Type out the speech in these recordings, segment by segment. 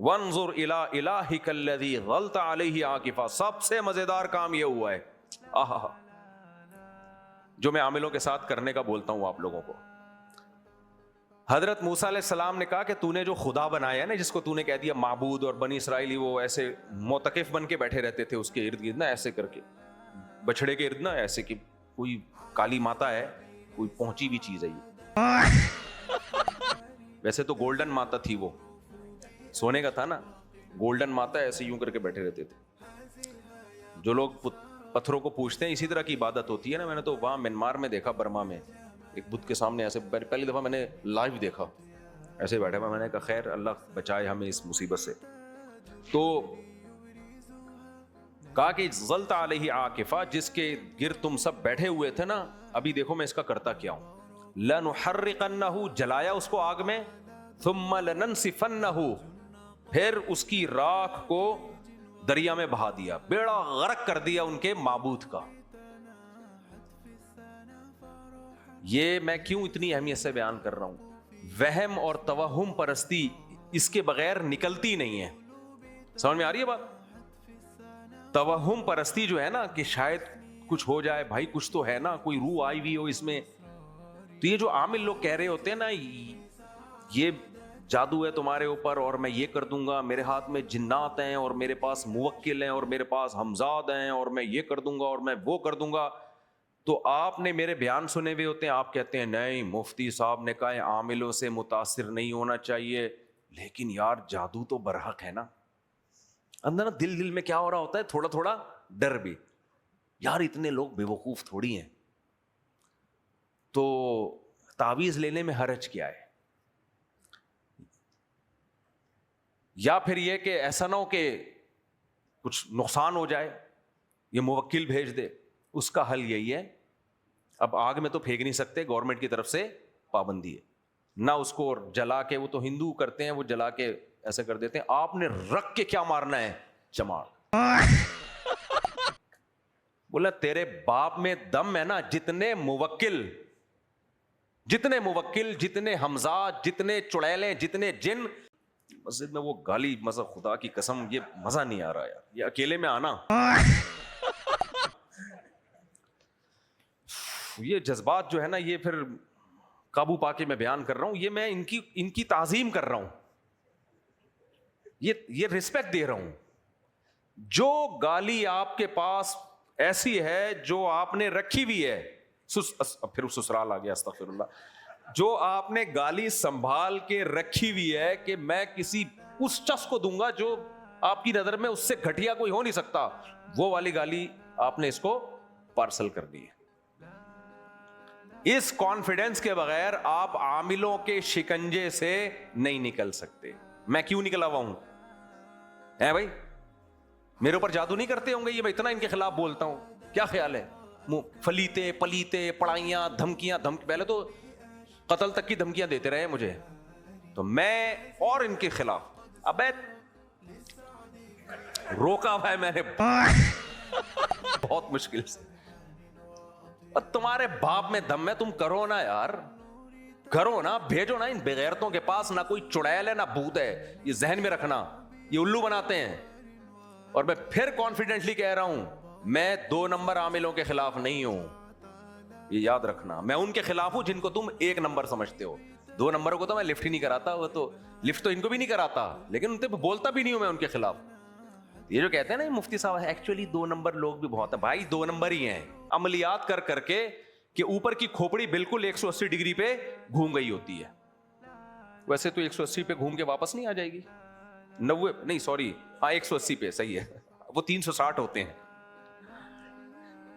وانظر الی الہک الذی ظلت علیہ عاکفا. سب سے مزیدار کام یہ ہوا ہے جو میں عاملوں کے ساتھ کرنے کا بولتا ہوں آپ لوگوں کو. حضرت موسیٰ علیہ السلام نے کہا کہ تو نے جو خدا بنایا ہے نا, جس کو تو نے کہہ دیا معبود, اور بنی اسرائیلی وہ ایسے معتکف بن کے بیٹھے رہتے تھے اس کے ارد گرد نا, ایسے کر کے بچڑے کے ارد نا, ایسے کہ کوئی کالی ماتا ہے, کوئی پہنچی بھی چیز ہے یہ. ویسے تو گولڈن ماتا تھی, وہ سونے کا تھا نا, گولڈن ماتا ایسے یوں کر کے بیٹھے رہتے تھے. جو لوگ پتھروں کو پوچھتے ہیں اسی طرح کی عبادت ہوتی ہے نا. میں نے تو وہاں میانمار میں دیکھا, برما میں, ایک بت کے سامنے ایسے پہلی دفعہ میں نے لائیو دیکھا, ایسے بیٹھا ہوا. میں نے کہا خیر اللہ بچائے ہمیں اس مصیبت سے. تو کہا کہ ظلت علیہ عاکفا, جس کے گرد تم سب بیٹھے ہوئے تھے نا, ابھی دیکھو میں اس کا کرتا کیا ہوں. لنحرقنہ, جلایا اس کو آگ میں, ثم لننسفنہ, پھر اس کی راکھ کو دریا میں بہا دیا, بیڑا غرق کر دیا ان کے معبود کا. یہ میں کیوں اتنی اہمیت سے بیان کر رہا ہوں؟ وہم اور توہم پرستی اس کے بغیر نکلتی نہیں ہے. سمجھ میں آ رہی ہے بات؟ توہم پرستی جو ہے نا کہ شاید کچھ ہو جائے, بھائی کچھ تو ہے نا, کوئی روح آئی ہوئی ہو اس میں. تو یہ جو عامل لوگ کہہ رہے ہوتے ہیں نا یہ جادو ہے تمہارے اوپر اور میں یہ کر دوں گا, میرے ہاتھ میں جنات ہیں اور میرے پاس موکل ہیں اور میرے پاس ہمزاد ہیں اور میں یہ کر دوں گا اور میں وہ کر دوں گا, تو آپ نے میرے بیان سنے ہوئے ہوتے ہیں, آپ کہتے ہیں نہیں مفتی صاحب نے کہا ہے عاملوں سے متاثر نہیں ہونا چاہیے. لیکن یار جادو تو برحق ہے نا. اندر دل میں کیا ہو رہا ہوتا ہے, تھوڑا تھوڑا ڈر بھی, یار اتنے لوگ بے وقوف تھوڑی ہیں, تو تعویذ لینے میں حرج کیا ہے. یا پھر یہ کہ ایسا نہ ہو کہ کچھ نقصان ہو جائے, یہ موکل بھیج دے. اس کا حل یہی ہے, اب آگ میں تو پھینک نہیں سکتے, گورنمنٹ کی طرف سے پابندی ہے, نہ اس کو جلا کے, وہ تو ہندو کرتے ہیں, وہ جلا کے ایسے کر دیتے ہیں. آپ نے رکھ کے کیا مارنا ہے, چماڑ. بولا تیرے باپ میں دم ہے نا, جتنے موکل, جتنے حمزات, جتنے چڑیلیں, جتنے جن. مسجد میں وہ گالی, مزہ خدا کی قسم یہ مزہ نہیں آ رہا یار, یہ اکیلے میں آنا. یہ جذبات جو ہے نا, یہ پھر قابو پا کے میں بیان کر رہا ہوں, یہ میں ان کی تعظیم کر رہا ہوں, یہ رسپیکٹ دے رہا ہوں. جو گالی آپ کے پاس ایسی ہے جو آپ نے رکھی ہوئی ہے, پھر سسرال آ گیا, استغفر اللہ, جو آپ نے گالی سنبھال کے رکھی ہوئی ہے کہ میں کسی اس شخص کو دوں گا جو آپ کی نظر میں اس سے گھٹیا کوئی ہو نہیں سکتا, وہ والی گالی آپ نے اس کو پارسل کر دی ہے. اس کانفیڈنس کے بغیر آپ عاملوں کے شکنجے سے نہیں نکل سکتے. میں کیوں نکلا ہوا ہوں بھائی, میرے اوپر جادو نہیں کرتے ہوں گے یہ, میں اتنا ان کے خلاف بولتا ہوں, کیا خیال ہے؟ فلیتے پلیتے پڑھائیاں دھمکیاں, پہلے تو قتل تک کی دھمکیاں دیتے رہے مجھے, تو میں اور ان کے خلاف ابے روکا ہوا ہے میں نے بہت مشکل سے. اور تمہارے باپ میں دم ہے, تم کرو نا یار, کرو نا, بھیجو نا ان بغیرتوں کے پاس. نہ کوئی چڑیل ہے نہ بھوت ہے, یہ ذہن میں رکھنا, یہ الو بناتے ہیں. اور میں پھر کانفیڈنٹلی کہہ رہا ہوں, میں 2 نمبر عاملوں کے خلاف نہیں ہوں, یہ یاد رکھنا. میں ان کے خلاف ہوں جن کو تم 1 نمبر سمجھتے ہو. 2 نمبروں کو تو میں لفٹ ہی نہیں کراتا, وہ تو لفٹ تو ان کو بھی نہیں کراتا, لیکن ان پہ بولتا بھی نہیں ہوں میں ان کے خلاف. یہ جو کہتے ہیں نا مفتی صاحب ایکچولی 2 نمبر لوگ بھی بہت ہیں, بھائی 2 نمبر ہی ہیں. عملیات کر کے کہ اوپر کی کھوپڑی بالکل 180 ڈگری پہ گھوم گئی ہوتی ہے. ویسے تو 180 پہ گھوم کے واپس نہیں آ جائے گی, 90 نہیں سوری, 180 پہ صحیح ہے, وہ 360 ہوتے ہیں.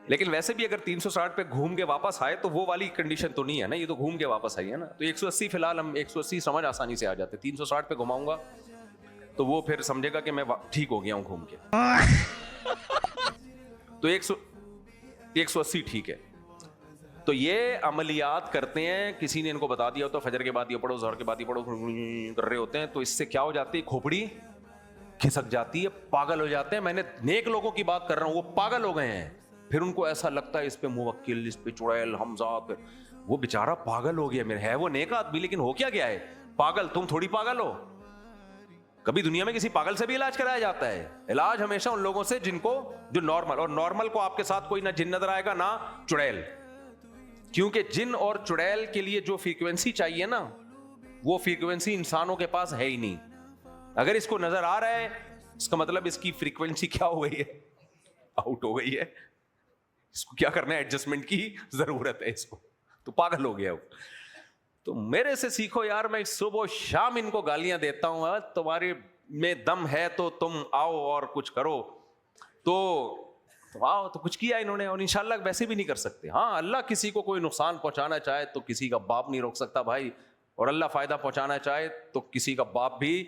لیکن ویسے بھی اگر 360 پہ گھوم کے واپس آئے تو وہ والی کنڈیشن تو نہیں ہے نا, یہ تو گھوم کے واپس آئی ہے نا. تو 180 فی الحال ہم 180 سمجھ آسانی سے آ جاتے, 360 پہ گھماؤں گا تو وہ پھر سمجھے گا کہ میں ٹھیک ہو گیا ہوں گھوم کے. تو 180 ٹھیک ہے. تو یہ عملیات کرتے ہیں, کسی نے ان کو بتا دیا ہوتا فجر کے بعد یہ پڑھو, ظہر کے بعد یہ پڑھو, کر رہے ہوتے ہیں. تو اس سے کیا ہو جاتی ہے, کھوپڑی کھسک جاتی ہے, پاگل ہو جاتے ہیں. میں نے نیک لوگوں کی بات کر رہا ہوں, وہ پاگل ہو گئے ہیں. پھر ان کو ایسا لگتا ہے اس پہ موکل, اس پہ چڑیل, حمزہ, وہ بیچارہ پاگل ہو گیا. میرے ہے وہ نیک آدمی لیکن ہو کیا گیا ہے, پاگل. تم تھوڑی پاگل ہو, کبھی دنیا میں کسی پاگل سے بھی علاج کرایا جاتا ہے؟ علاج ہمیشہ ان لوگوں سے جن کو جو نارمل، اور نارمل کو آپ کے ساتھ کوئی نہ جن نظر آئے گا نہ چڑیل، کیونکہ جن اور چڑیل کے لیے جو فریکوینسی چاہیے نا وہ فریکوینسی انسانوں کے پاس ہے ہی نہیں. اگر اس کو نظر آ رہا ہے اس کا مطلب اس کی فریکوینسی کیا ہو گئی ہے؟ آؤٹ ہو گئی ہے. اس کو کیا کرنا ہے؟ ایڈجسٹمنٹ کی ضرورت ہے اس کو. تو پاگل ہو گیا وہ. تو میرے سے سیکھو یار, میں صبح و شام ان کو گالیاں دیتا ہوں, تمہارے میں دم ہے تو تم آؤ اور کچھ کرو. تو آؤ تو کچھ کیا انہوں نے, اور انشاءاللہ ویسے بھی نہیں کر سکتے. ہاں اللہ کسی کو کوئی نقصان پہنچانا چاہے تو کسی کا باپ نہیں روک سکتا بھائی, اور اللہ فائدہ پہنچانا چاہے تو کسی کا باپ بھی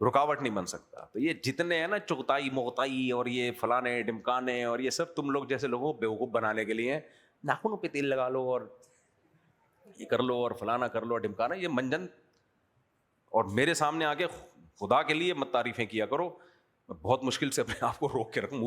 رکاوٹ نہیں بن سکتا. تو یہ جتنے ہیں نا چغتائی مغتائی اور یہ فلانے ڈمکانے اور یہ سب تم لوگ جیسے لوگوں کو بیوقوف بنانے کے لیے ناخنوں پہ تیل لگا لو اور یہ کر لو اور فلانا کر لو ڈمکانا, یہ منجن. اور میرے سامنے آ کے خدا کے لیے مت تعریفیں کیا کرو, میں بہت مشکل سے اپنے آپ کو روک کے رکھوں.